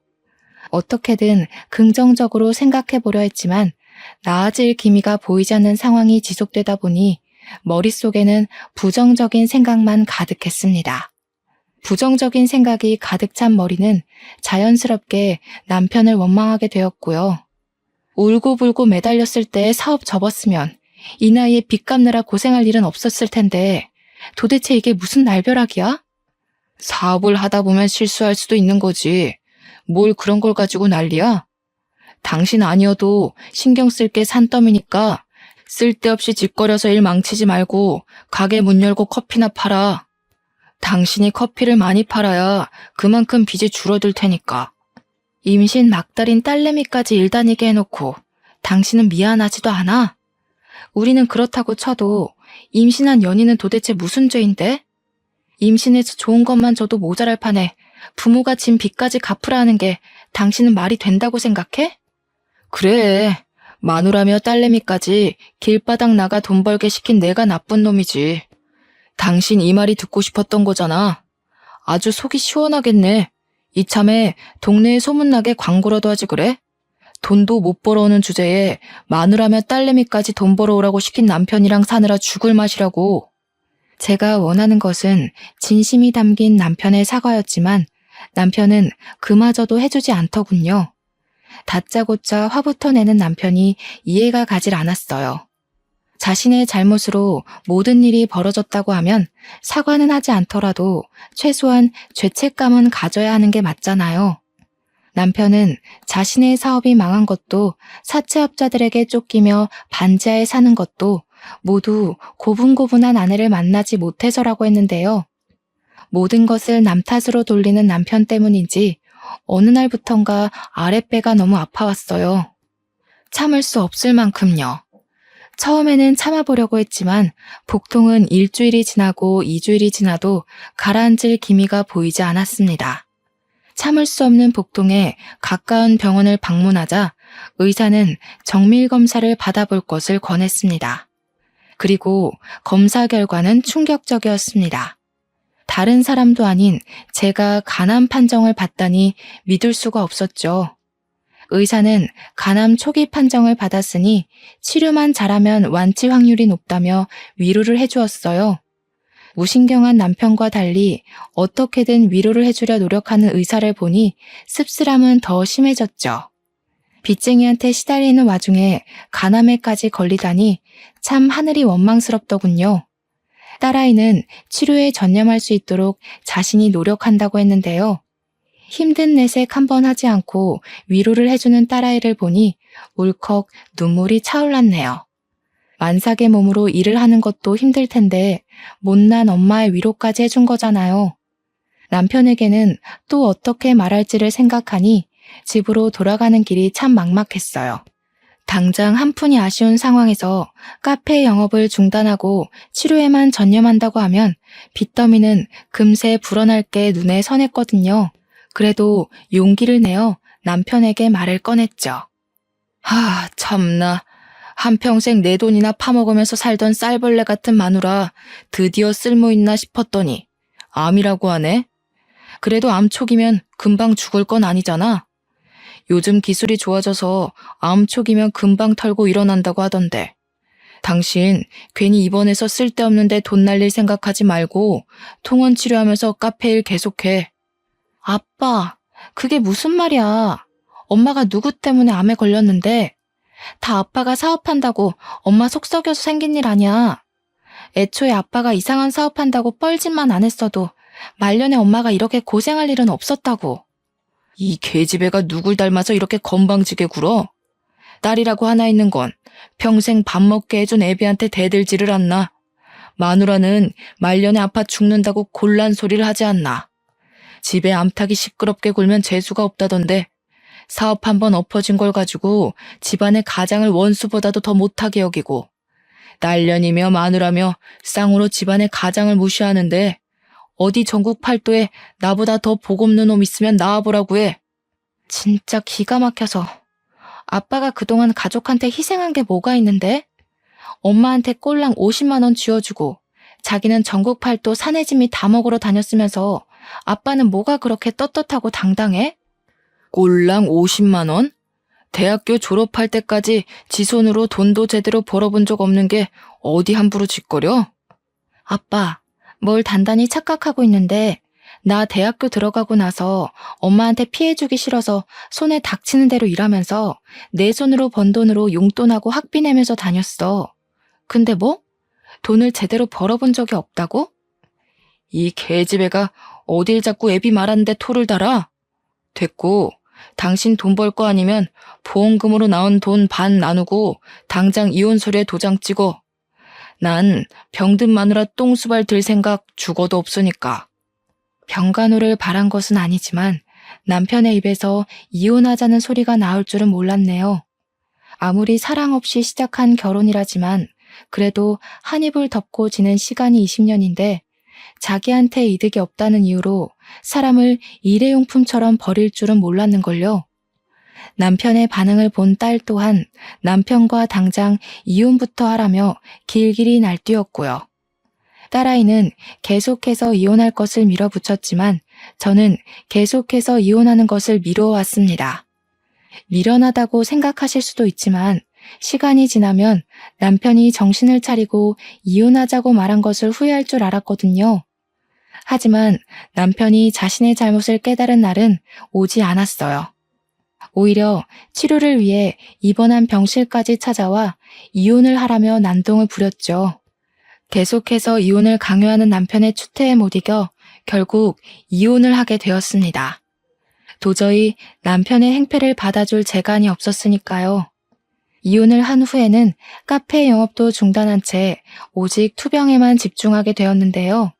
Speaker 1: 어떻게든 긍정적으로 생각해보려 했지만 나아질 기미가 보이지 않는 상황이 지속되다 보니 머릿속에는 부정적인 생각만 가득했습니다. 부정적인 생각이 가득 찬 머리는 자연스럽게 남편을 원망하게 되었고요. 울고불고 매달렸을 때 사업 접었으면 이 나이에 빚 갚느라 고생할 일은 없었을 텐데 도대체 이게 무슨 날벼락이야? 사업을 하다 보면 실수할 수도 있는 거지. 뭘 그런 걸 가지고 난리야? 당신 아니어도 신경 쓸 게 산더미니까 쓸데없이 짓거려서 일 망치지 말고 가게 문 열고 커피나 팔아. 당신이 커피를 많이 팔아야 그만큼 빚이 줄어들 테니까. 임신 막달인 딸내미까지 일 다니게 해놓고 당신은 미안하지도 않아? 우리는 그렇다고 쳐도 임신한 연인은 도대체 무슨 죄인데? 임신해서 좋은 것만 줘도 모자랄 판에 부모가 진 빚까지 갚으라 하는 게 당신은 말이 된다고 생각해? 그래, 마누라며 딸내미까지 길바닥 나가 돈 벌게 시킨 내가 나쁜 놈이지. 당신 이 말이 듣고 싶었던 거잖아. 아주 속이 시원하겠네. 이참에 동네에 소문나게 광고라도 하지 그래? 돈도 못 벌어오는 주제에 마누라며 딸내미까지 돈 벌어오라고 시킨 남편이랑 사느라 죽을 맛이라고. 제가 원하는 것은 진심이 담긴 남편의 사과였지만 남편은 그마저도 해주지 않더군요. 다짜고짜 화부터 내는 남편이 이해가 가질 않았어요. 자신의 잘못으로 모든 일이 벌어졌다고 하면 사과는 하지 않더라도 최소한 죄책감은 가져야 하는 게 맞잖아요. 남편은 자신의 사업이 망한 것도 사채업자들에게 쫓기며 반지하에 사는 것도 모두 고분고분한 아내를 만나지 못해서라고 했는데요. 모든 것을 남 탓으로 돌리는 남편 때문인지 어느 날부턴가 아랫배가 너무 아파왔어요. 참을 수 없을 만큼요. 처음에는 참아보려고 했지만 복통은 일주일이 지나고 2주일이 지나도 가라앉을 기미가 보이지 않았습니다. 참을 수 없는 복통에 가까운 병원을 방문하자 의사는 정밀 검사를 받아볼 것을 권했습니다. 그리고 검사 결과는 충격적이었습니다. 다른 사람도 아닌 제가 간암 판정을 받다니 믿을 수가 없었죠. 의사는 간암 초기 판정을 받았으니 치료만 잘하면 완치 확률이 높다며 위로를 해주었어요. 무신경한 남편과 달리 어떻게든 위로를 해주려 노력하는 의사를 보니 씁쓸함은 더 심해졌죠. 빚쟁이한테 시달리는 와중에 간암에까지 걸리다니 참 하늘이 원망스럽더군요. 딸아이는 치료에 전념할 수 있도록 자신이 노력한다고 했는데요. 힘든 내색 한번 하지 않고 위로를 해주는 딸아이를 보니 울컥 눈물이 차올랐네요. 만삭의 몸으로 일을 하는 것도 힘들 텐데 못난 엄마의 위로까지 해준 거잖아요. 남편에게는 또 어떻게 말할지를 생각하니 집으로 돌아가는 길이 참 막막했어요. 당장 한 푼이 아쉬운 상황에서 카페 영업을 중단하고 치료에만 전념한다고 하면 빚더미는 금세 불어날 게 눈에 선했거든요. 그래도 용기를 내어 남편에게 말을 꺼냈죠. 참나. 한평생 내 돈이나 파먹으면서 살던 쌀벌레 같은 마누라 드디어 쓸모있나 싶었더니 암이라고 하네. 그래도 암 초기면 금방 죽을 건 아니잖아. 요즘 기술이 좋아져서 암 초기면 금방 털고 일어난다고 하던데. 당신 괜히 입원해서 쓸데없는데 돈 날릴 생각하지 말고 통원 치료하면서 카페 일 계속해. 아빠, 그게 무슨 말이야. 엄마가 누구 때문에 암에 걸렸는데 다 아빠가 사업한다고 엄마 속 썩여서 생긴 일 아니야. 애초에 아빠가 이상한 사업한다고 뻘짓만 안 했어도 말년에 엄마가 이렇게 고생할 일은 없었다고. 이 계집애가 누굴 닮아서 이렇게 건방지게 굴어? 딸이라고 하나 있는 건 평생 밥 먹게 해준 애비한테 대들지를 않나. 마누라는 말년에 아파 죽는다고 곤란 소리를 하지 않나. 집에 암탉이 시끄럽게 굴면 재수가 없다던데 사업 한번 엎어진 걸 가지고 집안의 가장을 원수보다도 더 못하게 여기고 딸년이며 마누라며 쌍으로 집안의 가장을 무시하는데 어디 전국 팔도에 나보다 더 복없는 놈 있으면 나와보라고 해. 진짜 기가 막혀서. 아빠가 그동안 가족한테 희생한 게 뭐가 있는데? 엄마한테 꼴랑 50만 원 쥐어주고 자기는 전국 팔도 사내짐이 다 먹으러 다녔으면서 아빠는 뭐가 그렇게 떳떳하고 당당해? 꼴랑 50만 원? 대학교 졸업할 때까지 지 손으로 돈도 제대로 벌어본 적 없는 게 어디 함부로 짓거려? 아빠, 뭘 단단히 착각하고 있는데 나 대학교 들어가고 나서 엄마한테 피해주기 싫어서 손에 닥치는 대로 일하면서 내 손으로 번 돈으로 용돈하고 학비 내면서 다녔어. 근데 뭐? 돈을 제대로 벌어본 적이 없다고? 이 개집애가 어딜 자꾸 애비 말하는데 토를 달아? 됐고, 당신 돈 벌 거 아니면 보험금으로 나온 돈 반 나누고 당장 이혼서류에 도장 찍어. 난 병든 마누라 똥수발 들 생각 죽어도 없으니까. 병간호를 바란 것은 아니지만 남편의 입에서 이혼하자는 소리가 나올 줄은 몰랐네요. 아무리 사랑 없이 시작한 결혼이라지만 그래도 한 입을 덮고 지낸 시간이 20년인데 자기한테 이득이 없다는 이유로 사람을 일회용품처럼 버릴 줄은 몰랐는걸요. 남편의 반응을 본 딸 또한 남편과 당장 이혼부터 하라며 길길이 날뛰었고요. 딸아이는 계속해서 이혼할 것을 밀어붙였지만 저는 계속해서 이혼하는 것을 미루어왔습니다. 미련하다고 생각하실 수도 있지만 시간이 지나면 남편이 정신을 차리고 이혼하자고 말한 것을 후회할 줄 알았거든요. 하지만 남편이 자신의 잘못을 깨달은 날은 오지 않았어요. 오히려 치료를 위해 입원한 병실까지 찾아와 이혼을 하라며 난동을 부렸죠. 계속해서 이혼을 강요하는 남편의 추태에 못 이겨 결국 이혼을 하게 되었습니다. 도저히 남편의 행패를 받아줄 재간이 없었으니까요. 이혼을 한 후에는 카페 영업도 중단한 채 오직 투병에만 집중하게 되었는데요.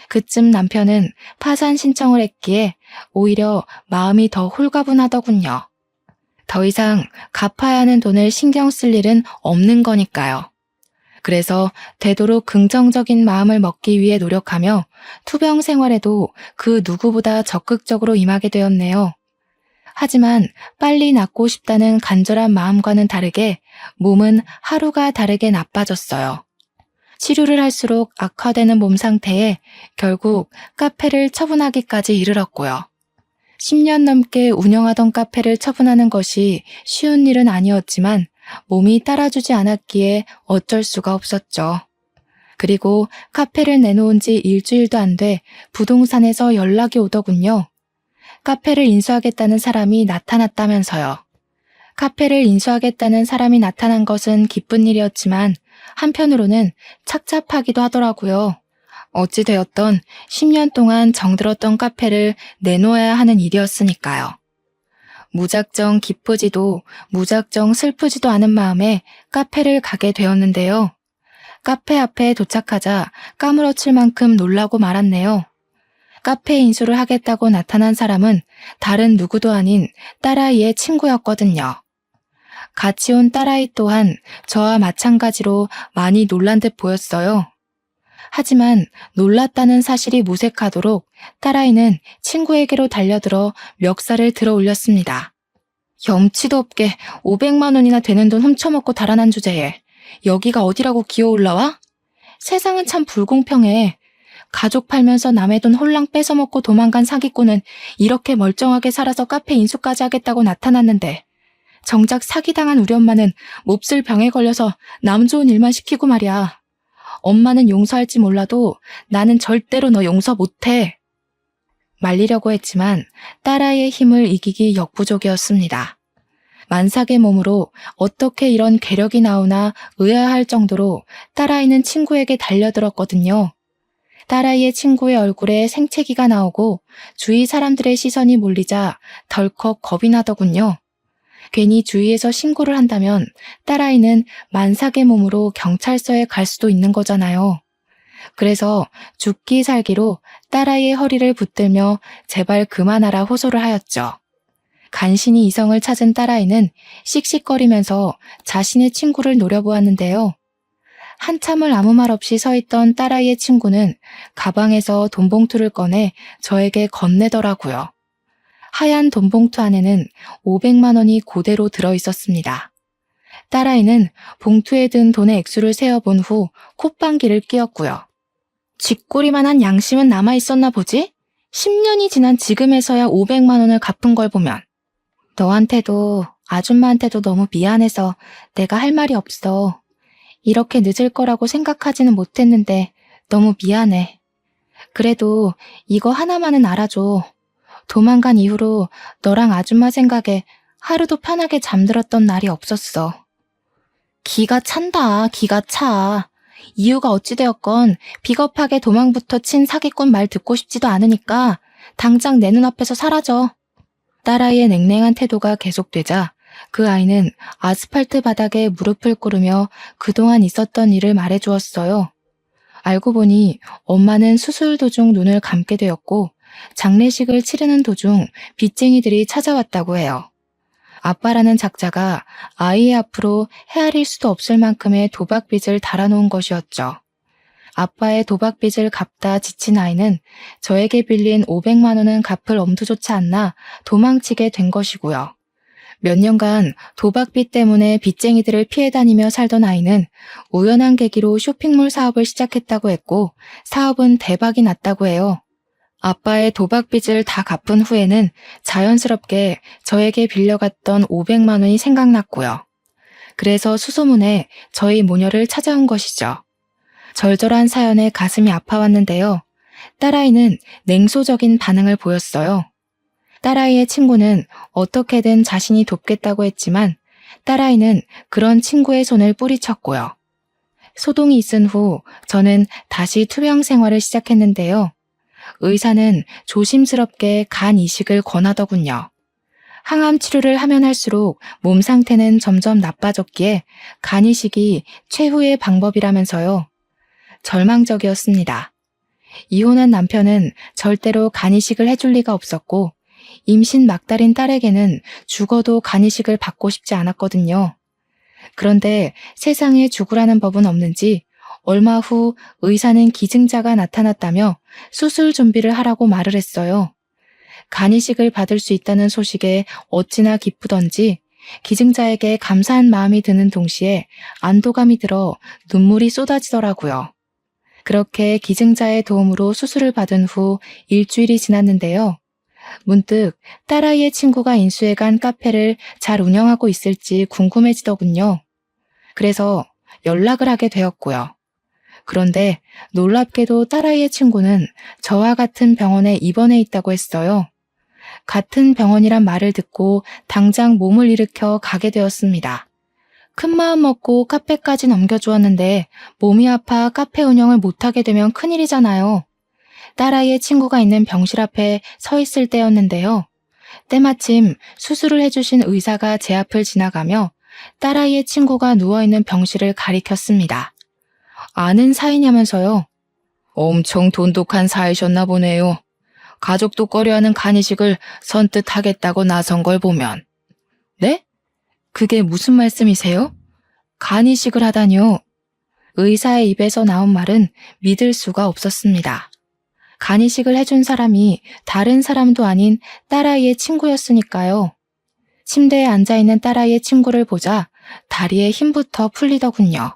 Speaker 1: 그쯤 남편은 파산 신청을 했기에 오히려 마음이 더 홀가분하더군요. 더 이상 갚아야 하는 돈을 신경 쓸 일은 없는 거니까요. 그래서 되도록 긍정적인 마음을 먹기 위해 노력하며 투병 생활에도 그 누구보다 적극적으로 임하게 되었네요. 하지만 빨리 낫고 싶다는 간절한 마음과는 다르게 몸은 하루가 다르게 나빠졌어요. 치료를 할수록 악화되는 몸 상태에 결국 카페를 처분하기까지 이르렀고요. 10년 넘게 운영하던 카페를 처분하는 것이 쉬운 일은 아니었지만 몸이 따라주지 않았기에 어쩔 수가 없었죠. 그리고 카페를 내놓은 지 일주일도 안 돼 부동산에서 연락이 오더군요. 카페를 인수하겠다는 사람이 나타났다면서요. 카페를 인수하겠다는 사람이 나타난 것은 기쁜 일이었지만 한편으로는 착잡하기도 하더라고요. 어찌되었던 10년 동안 정들었던 카페를 내놓아야 하는 일이었으니까요. 무작정 기쁘지도 무작정 슬프지도 않은 마음에 카페를 가게 되었는데요. 카페 앞에 도착하자 까무러칠 만큼 놀라고 말았네요. 카페 인수를 하겠다고 나타난 사람은 다른 누구도 아닌 딸아이의 친구였거든요. 같이 온 딸아이 또한 저와 마찬가지로 많이 놀란 듯 보였어요. 하지만 놀랐다는 사실이 무색하도록 딸아이는 친구에게로 달려들어 멱살을 들어 올렸습니다. 염치도 없게 500만 원이나 되는 돈 훔쳐먹고 달아난 주제에 여기가 어디라고 기어 올라와? 세상은 참 불공평해. 가족 팔면서 남의 돈 홀랑 뺏어먹고 도망간 사기꾼은 이렇게 멀쩡하게 살아서 카페 인수까지 하겠다고 나타났는데 정작 사기당한 우리 엄마는 몹쓸 병에 걸려서 남 좋은 일만 시키고 말이야. 엄마는 용서할지 몰라도 나는 절대로 너 용서 못해. 말리려고 했지만 딸아이의 힘을 이기기 역부족이었습니다. 만삭의 몸으로 어떻게 이런 괴력이 나오나 의아할 정도로 딸아이는 친구에게 달려들었거든요. 딸아이의 친구의 얼굴에 생채기가 나오고 주위 사람들의 시선이 몰리자 덜컥 겁이 나더군요. 괜히 주위에서 신고를 한다면 딸아이는 만삭의 몸으로 경찰서에 갈 수도 있는 거잖아요. 그래서 죽기 살기로 딸아이의 허리를 붙들며 제발 그만하라 호소를 하였죠. 간신히 이성을 찾은 딸아이는 씩씩거리면서 자신의 친구를 노려보았는데요. 한참을 아무 말 없이 서 있던 딸아이의 친구는 가방에서 돈봉투를 꺼내 저에게 건네더라고요. 하얀 돈봉투 안에는 500만 원이 그대로 들어있었습니다. 딸아이는 봉투에 든 돈의 액수를 세어본 후 콧방귀를 뀌었고요. 쥐꼬리만한 양심은 남아있었나 보지? 10년이 지난 지금에서야 500만 원을 갚은 걸 보면. 너한테도 아줌마한테도 너무 미안해서 내가 할 말이 없어. 이렇게 늦을 거라고 생각하지는 못했는데 너무 미안해. 그래도 이거 하나만은 알아줘. 도망간 이후로 너랑 아줌마 생각에 하루도 편하게 잠들었던 날이 없었어. 기가 찬다, 기가 차. 이유가 어찌되었건 비겁하게 도망부터 친 사기꾼 말 듣고 싶지도 않으니까 당장 내 눈앞에서 사라져. 딸아이의 냉랭한 태도가 계속되자 그 아이는 아스팔트 바닥에 무릎을 꿇으며 그동안 있었던 일을 말해주었어요. 알고 보니 엄마는 수술 도중 눈을 감게 되었고 장례식을 치르는 도중 빚쟁이들이 찾아왔다고 해요. 아빠라는 작자가 아이의 앞으로 헤아릴 수도 없을 만큼의 도박빚을 달아놓은 것이었죠. 아빠의 도박빚을 갚다 지친 아이는 저에게 빌린 500만 원은 갚을 엄두조차 않나 도망치게 된 것이고요. 몇 년간 도박빚 때문에 빚쟁이들을 피해 다니며 살던 아이는 우연한 계기로 쇼핑몰 사업을 시작했다고 했고 사업은 대박이 났다고 해요. 아빠의 도박빚을 다 갚은 후에는 자연스럽게 저에게 빌려갔던 500만 원이 생각났고요. 그래서 수소문에 저희 모녀를 찾아온 것이죠. 절절한 사연에 가슴이 아파왔는데요. 딸아이는 냉소적인 반응을 보였어요. 딸아이의 친구는 어떻게든 자신이 돕겠다고 했지만 딸아이는 그런 친구의 손을 뿌리쳤고요. 소동이 있은 후 저는 다시 투병 생활을 시작했는데요. 의사는 조심스럽게 간 이식을 권하더군요. 항암 치료를 하면 할수록 몸 상태는 점점 나빠졌기에 간 이식이 최후의 방법이라면서요. 절망적이었습니다. 이혼한 남편은 절대로 간 이식을 해줄 리가 없었고 임신 막달인 딸에게는 죽어도 간 이식을 받고 싶지 않았거든요. 그런데 세상에 죽으라는 법은 없는지 얼마 후 의사는 기증자가 나타났다며 수술 준비를 하라고 말을 했어요. 간 이식을 받을 수 있다는 소식에 어찌나 기쁘던지 기증자에게 감사한 마음이 드는 동시에 안도감이 들어 눈물이 쏟아지더라고요. 그렇게 기증자의 도움으로 수술을 받은 후 일주일이 지났는데요. 문득 딸아이의 친구가 인수해간 카페를 잘 운영하고 있을지 궁금해지더군요. 그래서 연락을 하게 되었고요. 그런데 놀랍게도 딸아이의 친구는 저와 같은 병원에 입원해 있다고 했어요. 같은 병원이란 말을 듣고 당장 몸을 일으켜 가게 되었습니다. 큰 마음 먹고 카페까지 넘겨주었는데 몸이 아파 카페 운영을 못하게 되면 큰일이잖아요. 딸아이의 친구가 있는 병실 앞에 서 있을 때였는데요. 때마침 수술을 해주신 의사가 제 앞을 지나가며 딸아이의 친구가 누워있는 병실을 가리켰습니다. 아는 사이냐면서요. 엄청 돈독한 사이셨나 보네요. 가족도 꺼려하는 간이식을 선뜻 하겠다고 나선 걸 보면. 네? 그게 무슨 말씀이세요? 간이식을 하다니요. 의사의 입에서 나온 말은 믿을 수가 없었습니다. 간이식을 해준 사람이 다른 사람도 아닌 딸아이의 친구였으니까요. 침대에 앉아있는 딸아이의 친구를 보자 다리에 힘부터 풀리더군요.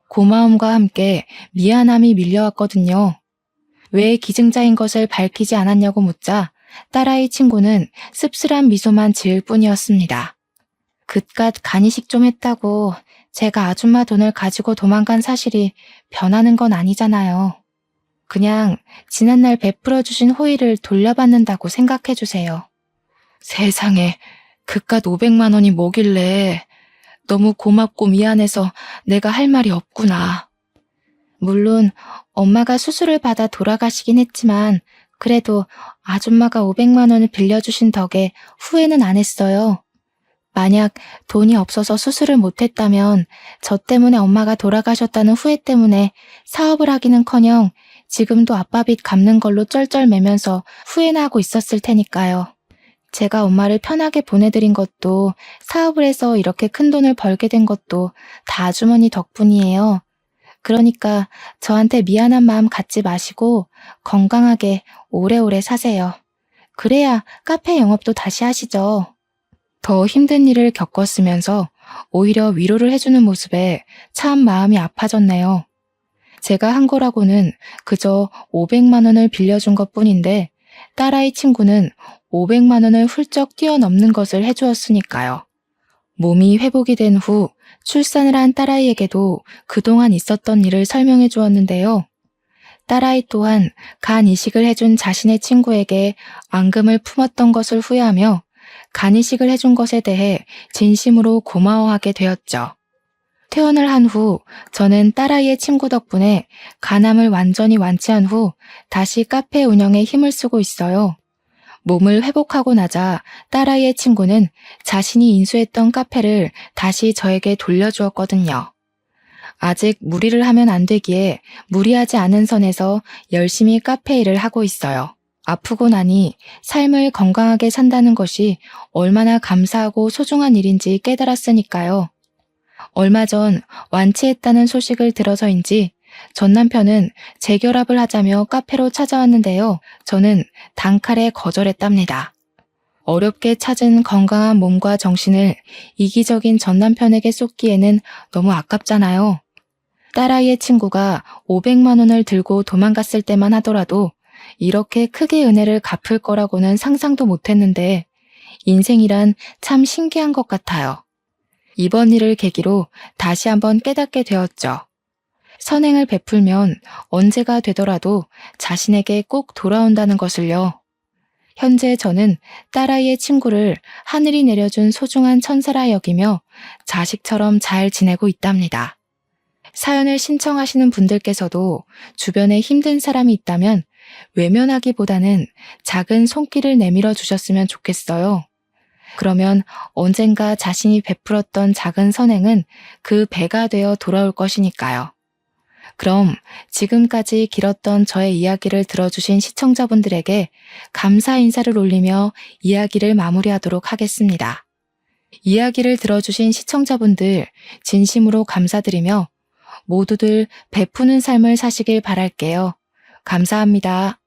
Speaker 1: 고마움과 함께 미안함이 밀려왔거든요. 왜 기증자인 것을 밝히지 않았냐고 묻자 딸아이 친구는 씁쓸한 미소만 지을 뿐이었습니다. 그깟 간이식 좀 했다고 제가 아줌마 돈을 가지고 도망간 사실이 변하는 건 아니잖아요. 그냥 지난날 베풀어주신 호의를 돌려받는다고 생각해주세요. 세상에 그깟 500만 원이 뭐길래 너무 고맙고 미안해서 내가 할 말이 없구나. 물론 엄마가 수술을 받아 돌아가시긴 했지만 그래도 아줌마가 500만 원을 빌려주신 덕에 후회는 안 했어요. 만약 돈이 없어서 수술을 못했다면 저 때문에 엄마가 돌아가셨다는 후회 때문에 사업을 하기는커녕 지금도 아빠 빚 갚는 걸로 쩔쩔매면서 후회나 하고 있었을 테니까요. 제가 엄마를 편하게 보내드린 것도 사업을 해서 이렇게 큰 돈을 벌게 된 것도 다 아주머니 덕분이에요. 그러니까 저한테 미안한 마음 갖지 마시고 건강하게 오래오래 사세요. 그래야 카페 영업도 다시 하시죠. 더 힘든 일을 겪었으면서 오히려 위로를 해주는 모습에 참 마음이 아파졌네요. 제가 한 거라고는 그저 500만 원을 빌려준 것뿐인데 딸아이 친구는 500만 원을 훌쩍 뛰어넘는 것을 해주었으니까요. 몸이 회복이 된 후 출산을 한 딸아이에게도 그동안 있었던 일을 설명해 주었는데요. 딸아이 또한 간 이식을 해준 자신의 친구에게 앙금을 품었던 것을 후회하며 간 이식을 해준 것에 대해 진심으로 고마워하게 되었죠. 퇴원을 한 후 저는 딸아이의 친구 덕분에 간암을 완전히 완치한 후 다시 카페 운영에 힘을 쓰고 있어요. 몸을 회복하고 나자 딸아이의 친구는 자신이 인수했던 카페를 다시 저에게 돌려주었거든요. 아직 무리를 하면 안 되기에 무리하지 않은 선에서 열심히 카페 일을 하고 있어요. 아프고 나니 삶을 건강하게 산다는 것이 얼마나 감사하고 소중한 일인지 깨달았으니까요. 얼마 전 완치했다는 소식을 들어서인지 전 남편은 재결합을 하자며 카페로 찾아왔는데요. 저는 단칼에 거절했답니다. 어렵게 찾은 건강한 몸과 정신을 이기적인 전남편에게 쏟기에는 너무 아깝잖아요. 딸아이의 친구가 500만 원을 들고 도망갔을 때만 하더라도 이렇게 크게 은혜를 갚을 거라고는 상상도 못했는데 인생이란 참 신기한 것 같아요. 이번 일을 계기로 다시 한번 깨닫게 되었죠. 선행을 베풀면 언제가 되더라도 자신에게 꼭 돌아온다는 것을요. 현재 저는 딸아이의 친구를 하늘이 내려준 소중한 천사라 여기며 자식처럼 잘 지내고 있답니다. 사연을 신청하시는 분들께서도 주변에 힘든 사람이 있다면 외면하기보다는 작은 손길을 내밀어 주셨으면 좋겠어요. 그러면 언젠가 자신이 베풀었던 작은 선행은 그 배가 되어 돌아올 것이니까요. 그럼 지금까지 길었던 저의 이야기를 들어주신 시청자분들에게 감사 인사를 올리며 이야기를 마무리하도록 하겠습니다. 이야기를 들어주신 시청자분들 진심으로 감사드리며 모두들 베푸는 삶을 사시길 바랄게요. 감사합니다.